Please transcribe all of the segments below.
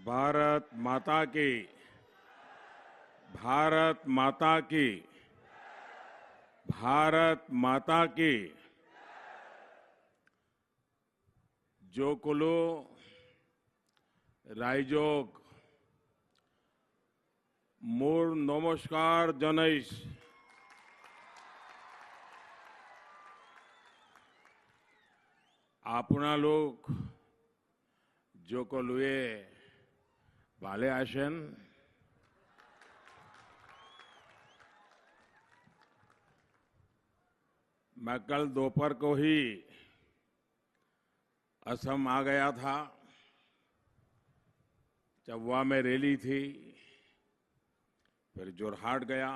भारत माता की, भारत माता की, भारत माता की। जोकुलो रायजोग मोर नमस्कार जनैश। आपणालोक जोकोलुए भाले आशेन। मैं कल दोपहर को ही असम आ गया था। चौवा में रैली थी, फिर जोरहाट गया,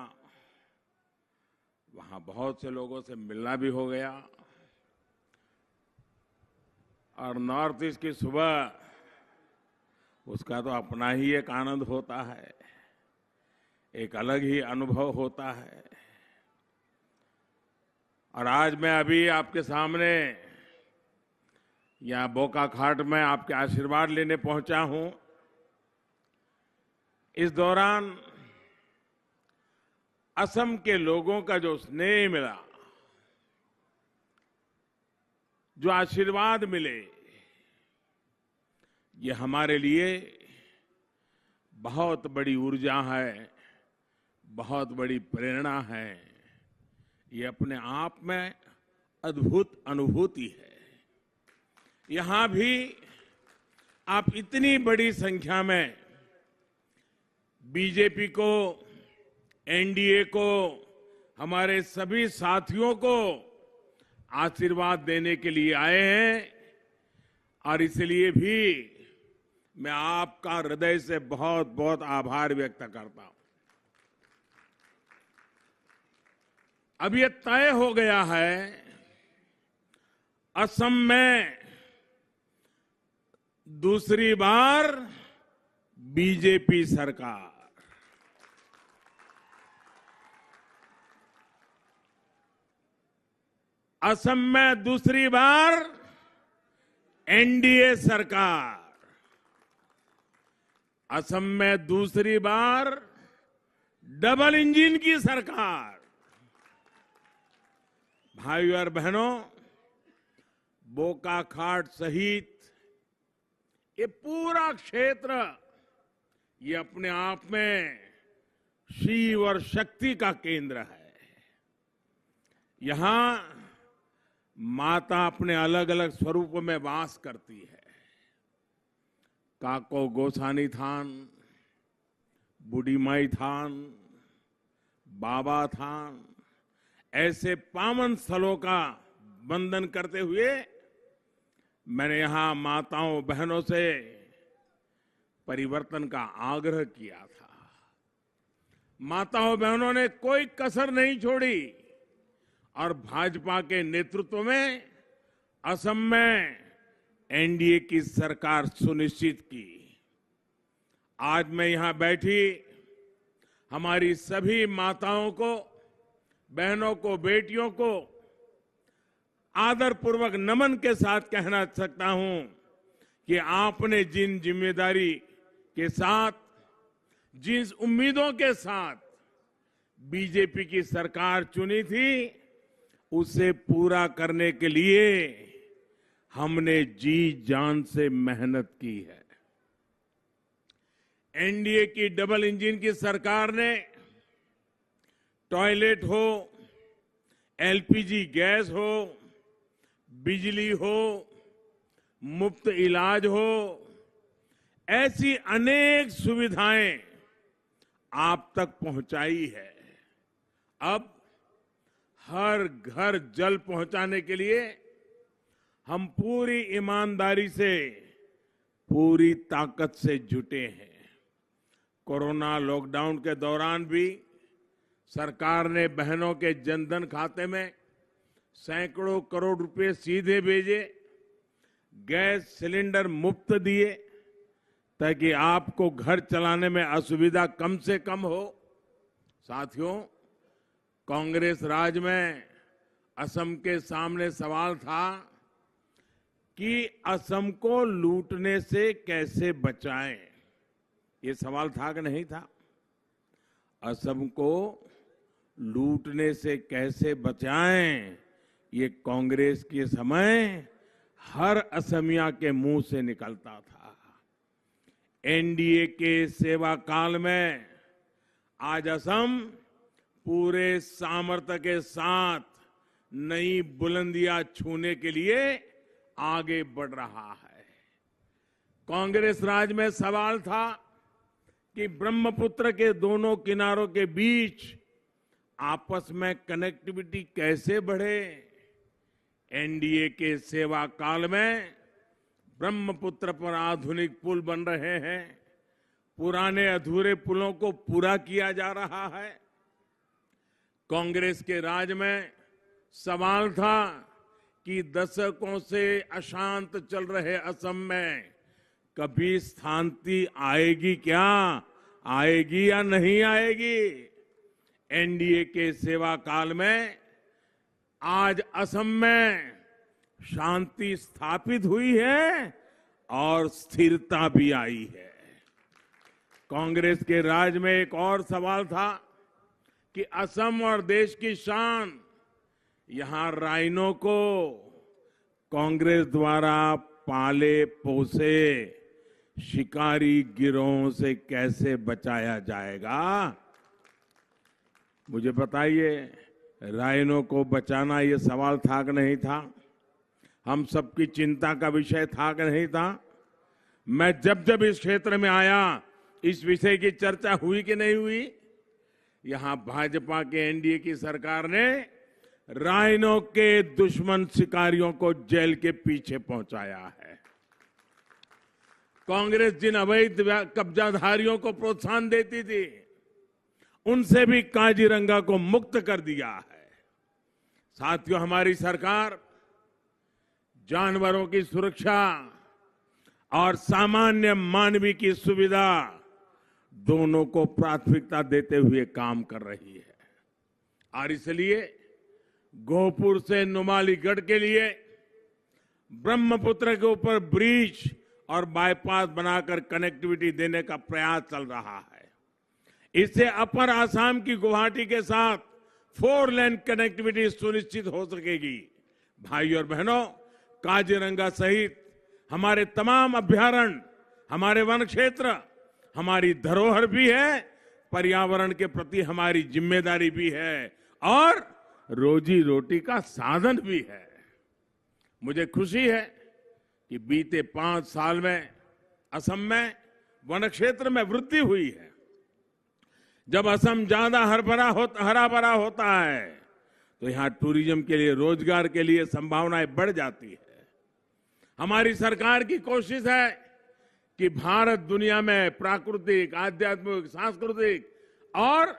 वहां बहुत से लोगों से मिलना भी हो गया। और नॉर्थ ईस्ट की सुबह, उसका तो अपना ही एक आनंद होता है, एक अलग ही अनुभव होता है। और आज मैं अभी आपके सामने यहाँ बोकाखाट में आपके आशीर्वाद लेने पहुंचा हूं। इस दौरान असम के लोगों का जो स्नेह मिला, जो आशीर्वाद मिले, ये हमारे लिए बहुत बड़ी ऊर्जा है, बहुत बड़ी प्रेरणा है। ये अपने आप में अद्भुत अनुभूति है। यहां भी आप इतनी बड़ी संख्या में बीजेपी को, एनडीए को, हमारे सभी साथियों को आशीर्वाद देने के लिए आए हैं। और इसलिए भी मैं आपका हृदय से बहुत बहुत आभार व्यक्त करता हूं। अब ये तय हो गया है, असम में दूसरी बार बीजेपी सरकार। असम में दूसरी बार एनडीए सरकार। असम में दूसरी बार डबल इंजन की सरकार। भाइयों और बहनों, बोकाखाट सहित ये पूरा क्षेत्र, ये अपने आप में शिव और शक्ति का केंद्र है। यहां माता अपने अलग अलग स्वरूपों में वास करती है। काको गोसानी थान, बूढ़ी माई थान, बाबा थान, ऐसे पावन स्थलों का वंदन करते हुए मैंने यहां माताओं बहनों से परिवर्तन का आग्रह किया था। माताओं बहनों ने कोई कसर नहीं छोड़ी और भाजपा के नेतृत्व में असम में एनडीए की सरकार सुनिश्चित की। आज मैं यहां बैठी हमारी सभी माताओं को, बहनों को, बेटियों को आदरपूर्वक नमन के साथ कहना सकता हूं कि आपने जिन जिम्मेदारी के साथ, जिन उम्मीदों के साथ बीजेपी की सरकार चुनी थी, उसे पूरा करने के लिए हमने जी जान से मेहनत की है। एनडीए की डबल इंजन की सरकार ने टॉयलेट हो, एलपीजी गैस हो, बिजली हो, मुफ्त इलाज हो, ऐसी अनेक सुविधाएं आप तक पहुंचाई है। अब हर घर जल पहुंचाने के लिए हम पूरी ईमानदारी से, पूरी ताकत से जुटे हैं। कोरोना लॉकडाउन के दौरान भी सरकार ने बहनों के जनधन खाते में सैकड़ों करोड़ रुपए सीधे भेजे, गैस सिलेंडर मुफ्त दिए ताकि आपको घर चलाने में असुविधा कम से कम हो। साथियों, कांग्रेस राज में असम के सामने सवाल था कि असम को लूटने से कैसे बचाएं। ये सवाल था कि नहीं था? असम को लूटने से कैसे बचाएं, ये कांग्रेस के समय हर असमिया के मुंह से निकलता था। एनडीए के सेवा काल में आज असम पूरे सामर्थ्य के साथ नई बुलंदियां छूने के लिए आगे बढ़ रहा है। कांग्रेस राज में सवाल था कि ब्रह्मपुत्र के दोनों किनारों के बीच आपस में कनेक्टिविटी कैसे बढ़े। एनडीए के सेवा काल में ब्रह्मपुत्र पर आधुनिक पुल बन रहे हैं, पुराने अधूरे पुलों को पूरा किया जा रहा है। कांग्रेस के राज में सवाल था कि दशकों से अशांत चल रहे असम में कभी शांति आएगी क्या, आएगी या नहीं आएगी। एनडीए के सेवा काल में आज असम में शांति स्थापित हुई है और स्थिरता भी आई है। कांग्रेस के राज में एक और सवाल था कि असम और देश की शान, यहां राइनो को कांग्रेस द्वारा पाले पोसे शिकारी गिरोहों से कैसे बचाया जाएगा। मुझे बताइए, राइनो को बचाना ये सवाल था कि नहीं था? हम सबकी चिंता का विषय था कि नहीं था? मैं जब जब इस क्षेत्र में आया, इस विषय की चर्चा हुई कि नहीं हुई? यहां भाजपा के एनडीए की सरकार ने राइनो के दुश्मन शिकारियों को जेल के पीछे पहुंचाया है। कांग्रेस जिन अवैध कब्जाधारियों को प्रोत्साहन देती थी, उनसे भी काजीरंगा को मुक्त कर दिया है। साथियों, हमारी सरकार जानवरों की सुरक्षा और सामान्य मानवीय की सुविधा दोनों को प्राथमिकता देते हुए काम कर रही है। और इसलिए गोहपुर से नुमालीगढ़ के लिए ब्रह्मपुत्र के ऊपर ब्रिज और बाईपास बनाकर कनेक्टिविटी देने का प्रयास चल रहा है। इससे अपर आसाम की गुवाहाटी के साथ 4 लेन कनेक्टिविटी सुनिश्चित हो सकेगी। भाई और बहनों, काजीरंगा सहित हमारे तमाम अभयारण्य, हमारे वन क्षेत्र हमारी धरोहर भी है, पर्यावरण के प्रति हमारी जिम्मेदारी भी है और रोजी रोटी का साधन भी है। मुझे खुशी है कि बीते 5 साल में असम में वन क्षेत्र में वृद्धि हुई है। जब असम ज्यादा हरा भरा होता है तो यहां टूरिज्म के लिए, रोजगार के लिए संभावनाएं बढ़ जाती है। हमारी सरकार की कोशिश है कि भारत दुनिया में प्राकृतिक, आध्यात्मिक, सांस्कृतिक और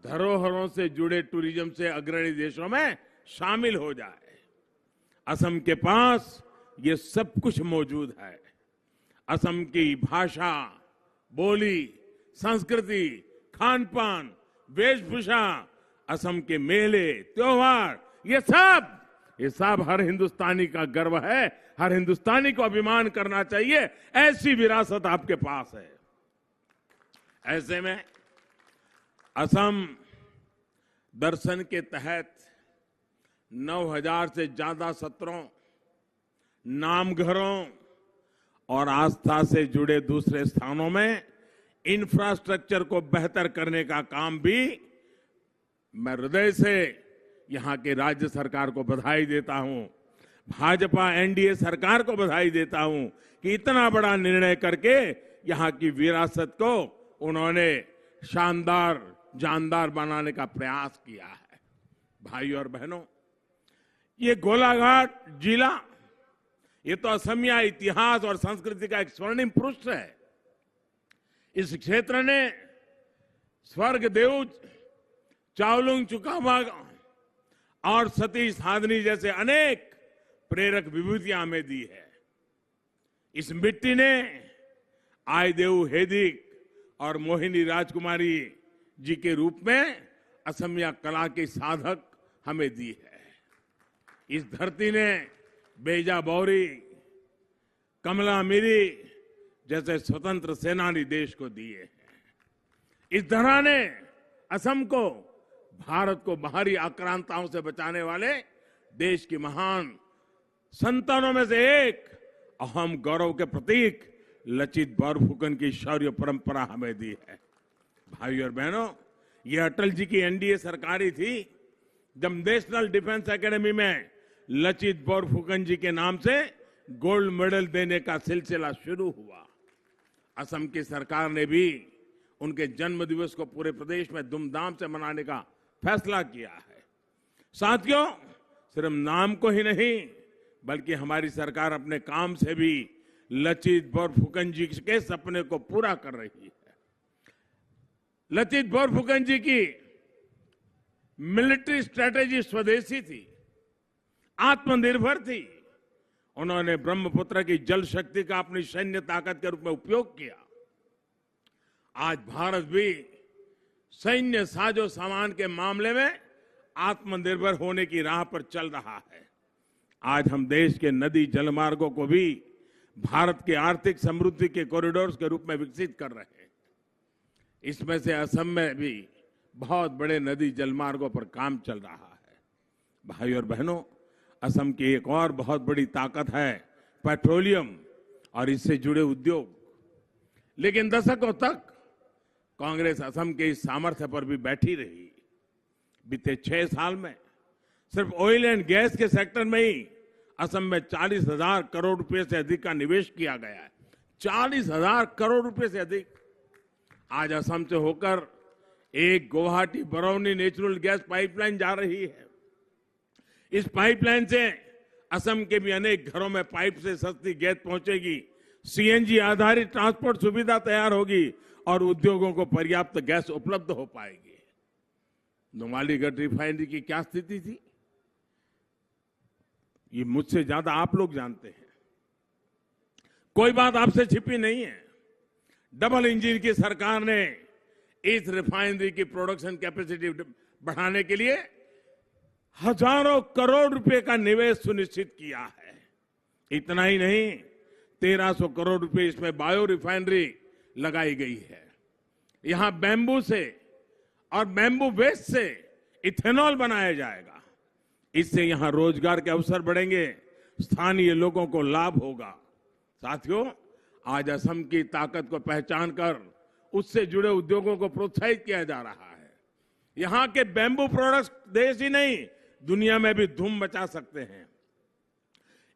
धरोहरों से जुड़े टूरिज्म से अग्रणी देशों में शामिल हो जाए। असम के पास ये सब कुछ मौजूद है। असम की भाषा, बोली, संस्कृति, खान पान, वेशभूषा, असम के मेले, त्योहार, ये सब हर हिंदुस्तानी का गर्व है। हर हिंदुस्तानी को अभिमान करना चाहिए, ऐसी विरासत आपके पास है। ऐसे में असम दर्शन के तहत 9,000 से ज्यादा सत्रों, नामघरों और आस्था से जुड़े दूसरे स्थानों में इंफ्रास्ट्रक्चर को बेहतर करने का काम भी मैं हृदय से यहां के राज्य सरकार को बधाई देता हूं। भाजपा एनडीए सरकार को बधाई देता हूं कि इतना बड़ा निर्णय करके यहां की विरासत को उन्होंने शानदार, जानदार बनाने का प्रयास किया है। भाई और बहनों, ये गोलाघाट जिला, ये तो असमिया इतिहास और संस्कृति का एक स्वर्णिम पृष्ठ है। इस क्षेत्र ने स्वर्ग देव चावलुंग चुकामा और सतीश साधनी जैसे अनेक प्रेरक विभूतियां हमें दी है। इस मिट्टी ने आयदेव हेदिक और मोहिनी राजकुमारी जी के रूप में असमिया कला के साधक हमें दी है। इस धरती ने बेजा बौरी, कमला मिरी जैसे स्वतंत्र सेनानी देश को दिए हैं। इस तरह ने असम को भारत को बाहरी आक्रांताओं से बचाने वाले देश की महान संतानों में से एक अहम गौरव के प्रतीक लचित बोरफुकन की शौर्य परंपरा हमें दी है। भाई और बहनों, ये अटल जी की एनडीए सरकार ही थी जब नेशनल डिफेंस एकेडमी में लचित बोरफुकन जी के नाम से गोल्ड मेडल देने का सिलसिला शुरू हुआ। असम की सरकार ने भी उनके जन्म दिवस को पूरे प्रदेश में धूमधाम से मनाने का फैसला किया है। साथियों, सिर्फ नाम को ही नहीं बल्कि हमारी सरकार अपने काम से भी लचित बोरफुकन जी के सपने को पूरा कर रही है। लचित बोरफुकन जी की मिलिट्री स्ट्रेटेजी स्वदेशी थी, आत्मनिर्भर थी। उन्होंने ब्रह्मपुत्र की जल शक्ति का अपनी सैन्य ताकत के रूप में उपयोग किया। आज भारत भी सैन्य साजो सामान के मामले में आत्मनिर्भर होने की राह पर चल रहा है। आज हम देश के नदी जलमार्गों को भी भारत के आर्थिक समृद्धि के कॉरिडोर्स के रूप में विकसित कर रहे हैं। इसमें से असम में भी बहुत बड़े नदी जलमार्गों पर काम चल रहा है। भाई और बहनों, असम की एक और बहुत बड़ी ताकत है पेट्रोलियम और इससे जुड़े उद्योग। लेकिन दशकों तक कांग्रेस असम के इस सामर्थ्य पर भी बैठी रही। बीते 6 साल में सिर्फ ऑयल एंड गैस के सेक्टर में ही असम में 40,000 करोड़ रुपए से अधिक का निवेश किया गया है। 40,000 करोड़ रुपए से अधिक। आज असम से होकर एक Guwahati Barauni natural gas pipeline जा रही है। इस पाइपलाइन से असम के भी अनेक घरों में पाइप से सस्ती गैस पहुंचेगी, सीएनजी आधारित ट्रांसपोर्ट सुविधा तैयार होगी और उद्योगों को पर्याप्त गैस उपलब्ध हो पाएगी। नुमालीगढ़ रिफाइनरी की क्या स्थिति थी, ये मुझसे ज्यादा आप लोग जानते हैं। कोई बात आपसे छिपी नहीं है। डबल इंजन की सरकार ने इस रिफाइनरी की प्रोडक्शन कैपेसिटी बढ़ाने के लिए हजारों करोड़ रुपए का निवेश सुनिश्चित किया है। इतना ही नहीं, 1300 करोड़ रुपए इसमें बायो रिफाइनरी लगाई गई है। यहां बैम्बू से और बैम्बू वेस्ट से इथेनॉल बनाया जाएगा। इससे यहां रोजगार के अवसर बढ़ेंगे, स्थानीय लोगों को लाभ होगा। साथियों, आज असम की ताकत को पहचान कर उससे जुड़े उद्योगों को प्रोत्साहित किया जा रहा है। यहां के बैम्बू प्रोडक्ट्स देश ही नहीं दुनिया में भी धूम मचा सकते हैं।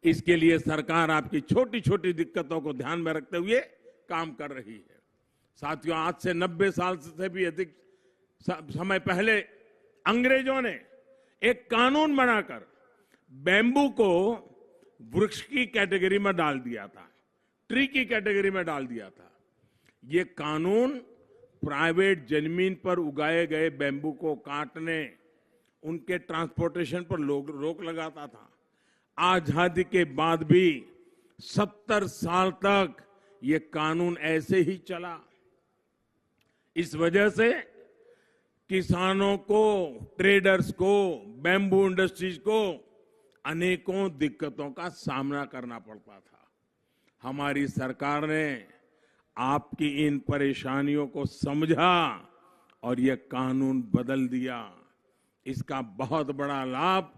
इसके लिए सरकार आपकी छोटी छोटी दिक्कतों को ध्यान में रखते हुए काम कर रही है। साथियों, आज से 90 साल से भी अधिक समय पहले अंग्रेजों ने एक कानून बनाकर बैम्बू को वृक्ष की कैटेगरी में डाल दिया था, ट्री की कैटेगरी में डाल दिया था। ये कानून प्राइवेट जमीन पर उगाए गए बैम्बू को काटने, उनके ट्रांसपोर्टेशन पर रोक लगाता था। आजादी के बाद भी 70 साल तक ये कानून ऐसे ही चला। इस वजह से किसानों को, ट्रेडर्स को, बैम्बू इंडस्ट्रीज को अनेकों दिक्कतों का सामना करना पड़ता था। हमारी सरकार ने आपकी इन परेशानियों को समझा और यह कानून बदल दिया। इसका बहुत बड़ा लाभ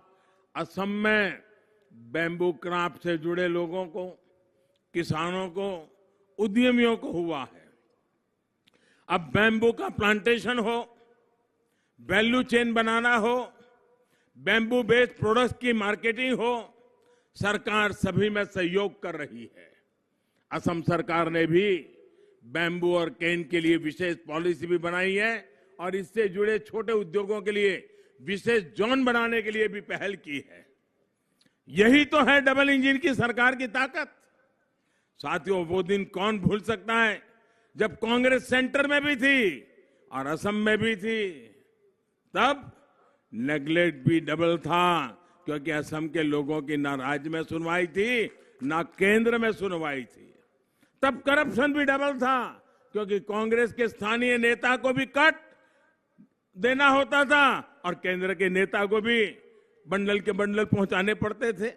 असम में बैम्बू क्राफ्ट से जुड़े लोगों को, किसानों को, उद्यमियों को हुआ है। अब बैम्बू का प्लांटेशन हो, वैल्यू चेन बनाना हो, बैम्बू बेस्ड प्रोडक्ट्स की मार्केटिंग हो, सरकार सभी में सहयोग कर रही है। असम सरकार ने भी बैम्बू और केन के लिए विशेष पॉलिसी भी बनाई है और इससे जुड़े छोटे उद्योगों के लिए विशेष जोन बनाने के लिए भी पहल की है। यही तो है डबल इंजन की सरकार की ताकत। साथियों, वो दिन कौन भूल सकता है जब कांग्रेस सेंटर में भी थी और असम में भी थी। तब नेगलेक्ट भी डबल था, क्योंकि असम के लोगों की ना राज्य में सुनवाई थी ना केंद्र में सुनवाई थी। तब करप्शन भी डबल था, क्योंकि कांग्रेस के स्थानीय नेता को भी कट देना होता था और केंद्र के नेता को भी बंडल के बंडल पहुंचाने पड़ते थे।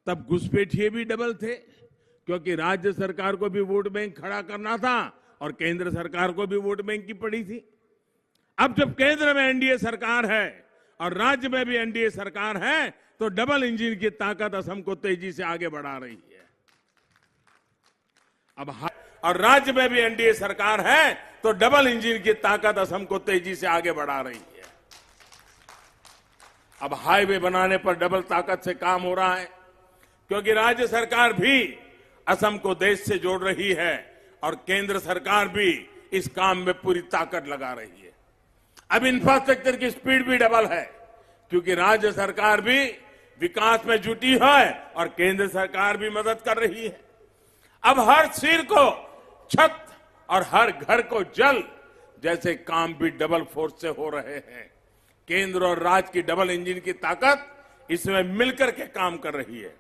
तब घुसपैठिए भी डबल थे, क्योंकि राज्य सरकार को भी वोट बैंक खड़ा करना था और केंद्र सरकार को भी वोट बैंक की पड़ी थी। अब जब केंद्र में एनडीए सरकार है और राज्य में भी एनडीए सरकार है, तो डबल इंजन की ताकत असम को तेजी से आगे बढ़ा रही है। और राज्य में भी एनडीए सरकार है, तो डबल इंजन की ताकत असम को तेजी से आगे बढ़ा रही है। अब हाईवे बनाने पर डबल ताकत से काम हो रहा है, क्योंकि राज्य सरकार भी असम को देश से जोड़ रही है और केंद्र सरकार भी इस काम में पूरी ताकत लगा रही है। अब इंफ्रास्ट्रक्चर की स्पीड भी डबल है, क्योंकि राज्य सरकार भी विकास में जुटी है और केंद्र सरकार भी मदद कर रही है। अब हर सिर को छत और हर घर को जल जैसे काम भी डबल फोर्स से हो रहे हैं। केंद्र और राज्य की डबल इंजन की ताकत इसमें मिलकर के काम कर रही है।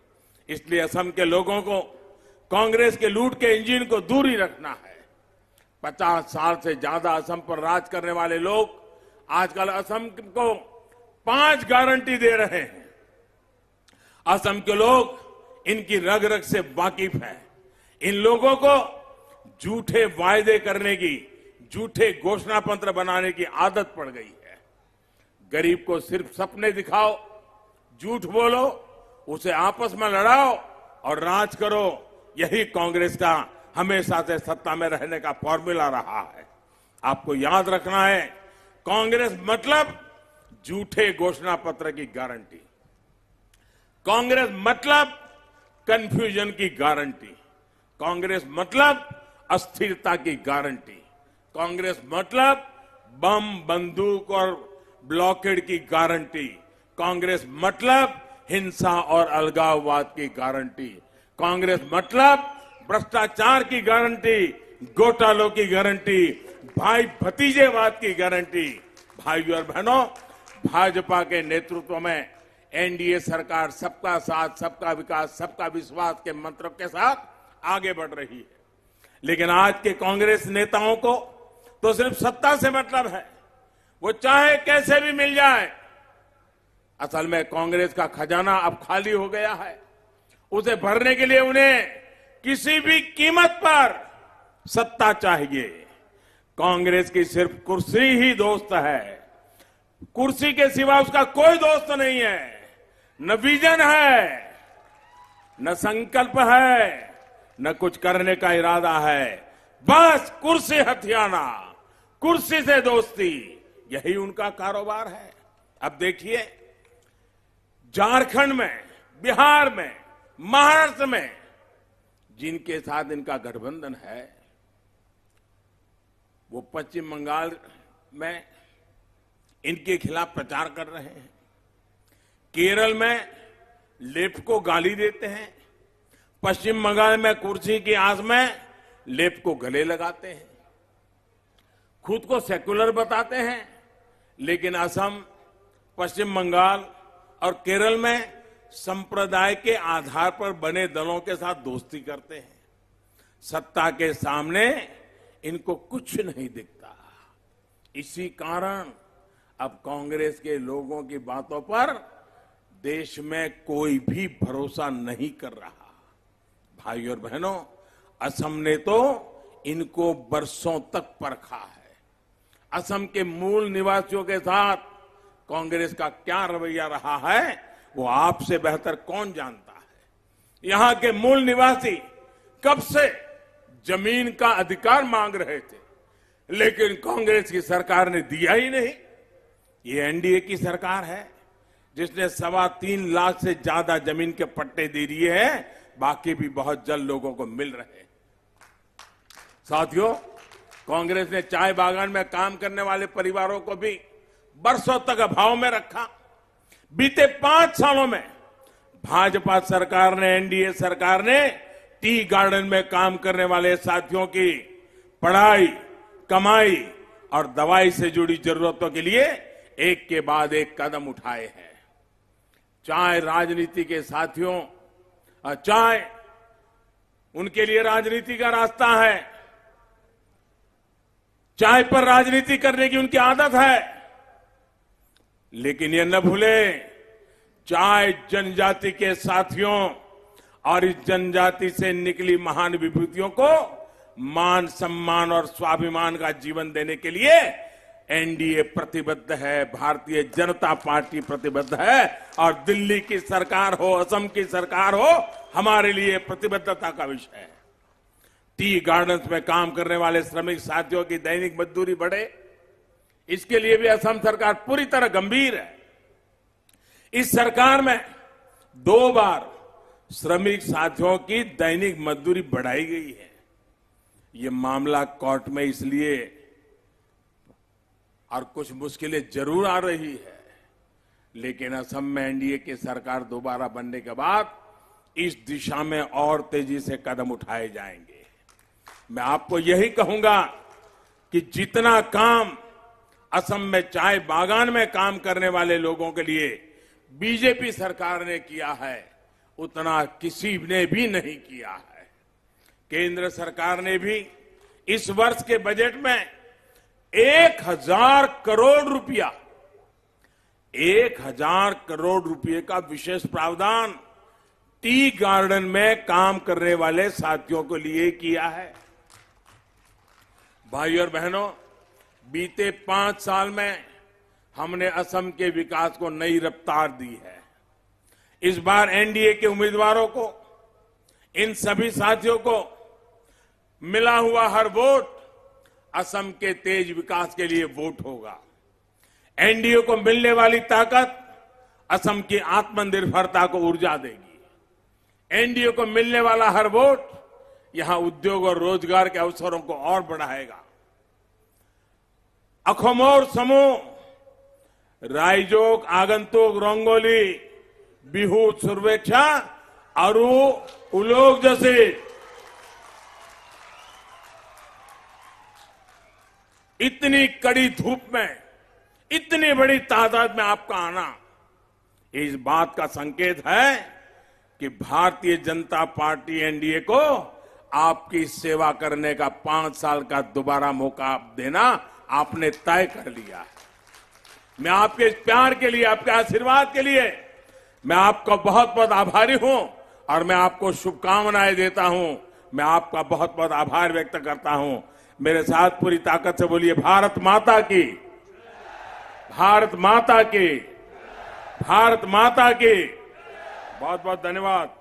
इसलिए असम के लोगों को कांग्रेस के लूट के इंजन को दूर ही रखना है। 50 साल से ज्यादा असम पर राज करने वाले लोग आजकल असम को 5 गारंटी दे रहे हैं। असम के लोग इनकी रग रग से वाकिफ हैं। इन लोगों को झूठे वायदे करने की, झूठे घोषणा पत्र बनाने की आदत पड़ गई है। गरीब को सिर्फ सपने दिखाओ, झूठ बोलो, उसे आपस में लड़ाओ और राज करो। यही कांग्रेस का हमेशा से सत्ता में रहने का फॉर्मूला रहा है। आपको याद रखना है, कांग्रेस मतलब झूठे घोषणा पत्र की गारंटी, कांग्रेस मतलब कंफ्यूजन की गारंटी, कांग्रेस मतलब अस्थिरता की गारंटी, कांग्रेस मतलब बम, बंदूक और ब्लॉकेड की गारंटी, कांग्रेस मतलब हिंसा और अलगाववाद की गारंटी, कांग्रेस मतलब भ्रष्टाचार की गारंटी, घोटालों की गारंटी, भाई भतीजेवाद की गारंटी। भाइयों और बहनों, भाजपा के नेतृत्व में एनडीए सरकार सबका साथ, सबका विकास, सबका विश्वास के मंत्र के साथ आगे बढ़ रही है। लेकिन आज के कांग्रेस नेताओं को तो सिर्फ सत्ता से मतलब है, वो चाहे कैसे भी मिल जाए। असल में कांग्रेस का खजाना अब खाली हो गया है। उसे भरने के लिए उन्हें किसी भी कीमत पर सत्ता चाहिए। कांग्रेस की सिर्फ कुर्सी ही दोस्त है, कुर्सी के सिवा उसका कोई दोस्त नहीं है। न विजन है, न संकल्प है, न कुछ करने का इरादा है। बस कुर्सी हथियाना, कुर्सी से दोस्ती, यही उनका कारोबार है। अब देखिए, झारखंड में, बिहार में, महाराष्ट्र में जिनके साथ इनका गठबंधन है, वो पश्चिम बंगाल में इनके खिलाफ प्रचार कर रहे हैं। केरल में लेफ्ट को गाली देते हैं। पश्चिम बंगाल में कुर्सी की आस में लेफ्ट को गले लगाते हैं। खुद को सेकुलर बताते हैं, लेकिन असम, पश्चिम बंगाल और केरल में संप्रदाय के आधार पर बने दलों के साथ दोस्ती करते हैं। सत्ता के सामने इनको कुछ नहीं दिखता। इसी कारण अब कांग्रेस के लोगों की बातों पर देश में कोई भी भरोसा नहीं कर रहा। भाइयों और बहनों, असम ने तो इनको बरसों तक परखा है। असम के मूल निवासियों के साथ कांग्रेस का क्या रवैया रहा है, वो आपसे बेहतर कौन जानता है। यहां के मूल निवासी कब से जमीन का अधिकार मांग रहे थे, लेकिन कांग्रेस की सरकार ने दिया ही नहीं। ये एनडीए की सरकार है जिसने 3.25 लाख से ज्यादा जमीन के पट्टे दे दिए हैं। बाकी भी बहुत जल्द लोगों को मिल रहे हैं। साथियों, कांग्रेस ने चाय बागान में काम करने वाले परिवारों को भी बरसों तक अभाव में रखा। बीते 5 सालों में भाजपा सरकार ने, एनडीए सरकार ने टी गार्डन में काम करने वाले साथियों की पढ़ाई, कमाई और दवाई से जुड़ी जरूरतों के लिए एक के बाद एक कदम उठाए हैं। चाय राजनीति के साथियों, चाय उनके लिए राजनीति का रास्ता है। चाय पर राजनीति करने की उनकी आदत है, लेकिन ये न भूलें, चाय जनजाति के साथियों और इस जनजाति से निकली महान विभूतियों को मान सम्मान और स्वाभिमान का जीवन देने के लिए एनडीए प्रतिबद्ध है, भारतीय जनता पार्टी प्रतिबद्ध है और दिल्ली की सरकार हो, असम की सरकार हो, हमारे लिए प्रतिबद्धता का विषय है। टी गार्डन्स में काम करने वाले श्रमिक साथियों की दैनिक मजदूरी बढ़े, इसके लिए भी असम सरकार पूरी तरह गंभीर है। इस सरकार में 2 बार श्रमिक साथियों की दैनिक मजदूरी बढ़ाई गई है। ये मामला कोर्ट में इसलिए और कुछ मुश्किलें जरूर आ रही है, लेकिन असम में एनडीए की सरकार दोबारा बनने के बाद इस दिशा में और तेजी से कदम उठाए जाएंगे। मैं आपको यही कहूंगा कि जितना काम असम में चाय बागान में काम करने वाले लोगों के लिए बीजेपी सरकार ने किया है, उतना किसी ने भी नहीं किया है। केंद्र सरकार ने भी इस वर्ष के बजट में 1000 करोड़ रुपया, 1000 करोड़ रुपए का विशेष प्रावधान टी गार्डन में काम करने वाले साथियों के लिए किया है। भाई और बहनों, बीते 5 साल में हमने असम के विकास को नई रफ्तार दी है। इस बार एनडीए के उम्मीदवारों को, इन सभी साथियों को मिला हुआ हर वोट असम के तेज विकास के लिए वोट होगा। एनडीए को मिलने वाली ताकत असम की आत्मनिर्भरता को ऊर्जा देगी। एनडीए को मिलने वाला हर वोट यहां उद्योग और रोजगार के अवसरों को और बढ़ाएगा। अखोमोर समूह, रायजोक, आगंतुक, रंगोली, बिहू, सुरवेक्षा, अरु, उलोक जैसे इतनी कड़ी धूप में इतनी बड़ी तादाद में आपका आना इस बात का संकेत है कि भारतीय जनता पार्टी एनडीए को आपकी सेवा करने का 5 साल का दोबारा मौका देना आपने तय कर लिया है। मैं आपके इस प्यार के लिए, आपके आशीर्वाद के लिए मैं आपका बहुत बहुत आभारी हूं और मैं आपको शुभकामनाएं देता हूं। मैं आपका बहुत बहुत आभार व्यक्त करता हूं। मेरे साथ पूरी ताकत से बोलिए, भारत माता की, भारत माता की, भारत माता की। बहुत बहुत धन्यवाद।